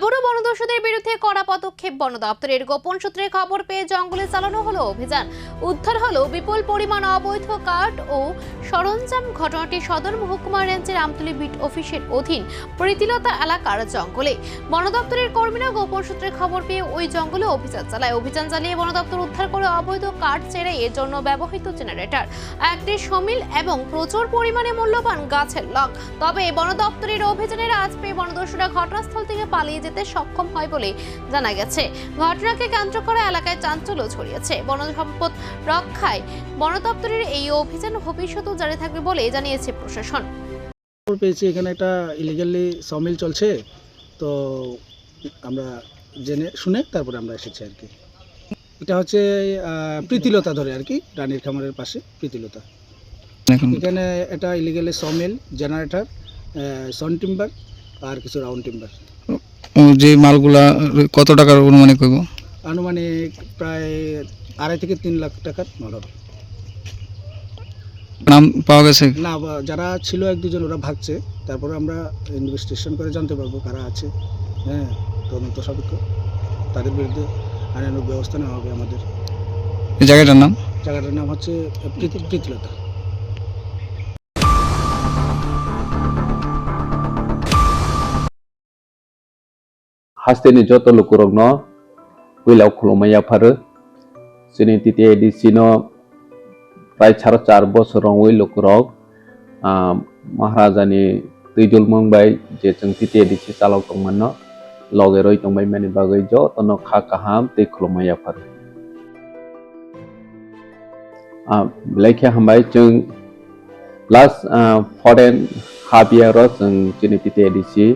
আবারও বনদস্যুদের বিরুদ্ধে কড়া পদক্ষেপ বন দপ্তরের। গোপন সূত্রে খবর পেয়ে জঙ্গলে চালানো হলো অভিযান। উদ্ধার হলো বিপুল পরিমাণ অবৈধ কাঠ ও সরঞ্জাম। ঘটনাটি সদর মহকুমা রেঞ্জের আমতলী বিট অফিসের অধীন প্রীতিলতা এলাকার জঙ্গলে। বন দপ্তরের কর্মীরা গোপন সূত্রে খবর পেয়ে ওই জঙ্গলে অভিযান চালায়। অভিযান চালিয়ে বন দপ্তর উদ্ধার করে অবৈধ কাঠ ছেড়ে এর জন্য ব্যবহৃত জেনারেটর, একটি সমিল এবং প্রচুর পরিমাণে মূল্যবান গাছের লগ। তবে বন দপ্তরের অভিযানের আজ পেয়ে বনদস্যুরা ঘটনাস্থল থেকে পালিয়ে যেতে সক্ষম হয় বলে জানা গেছে। ঘটনাকে কেন্দ্র করে এলাকায় চাঞ্চল্য ছড়িয়েছে। বন সম্পদ রক্ষায় বন দপ্তরের এই অভিযান ভবিষ্যতেও জারি থাকবে বলে জানিয়েছে প্রশাসন। পেয়েছি এখানে একটা ইলিগালি সমিল চলছে, তো আমরা জেনে শুনে তারপরে আমরা এসেছি আর কি। এটা হচ্ছে প্রীতিলতা ধরে আর কি, রানীর খামারের পাশে প্রীতিলতা। এখানে এটা ইলিগালি সমিল, জেনারেটর, সন টিম্বার আর কিছু রাউন্ড টিম্বার। যে মালগুলা কত টাকার অনুমানিক হইব? আনুমানিক প্রায় 2.5 থেকে 3 লাখ টাকার মাল হবে। নাম পাওয়া গেছে না, যারা ছিল 1-2 জন ওরা ভাগছে, তারপরে আমরা ইনভেস্টিগেশন করে জানতে পারবো কারা আছে। হ্যাঁ, তদন্ত সাপেক্ষ তাদের বিরুদ্ধে আইনানুগ ব্যবস্থা নেওয়া হবে আমাদের। এই জায়গাটার নাম হচ্ছে Pritilata. Hasteni joto lukurogno wilau khulumaya pharu sini titi edisino prai 4 bosorong wi lukurog maharajani tuijul mongbai je chung titi edisi chalok tongmanno loge roi tongbai mani bagai jo tono kha kaham tei khulumaya pharu lekha hambai chung last foreign half year ro chung sini titi edisi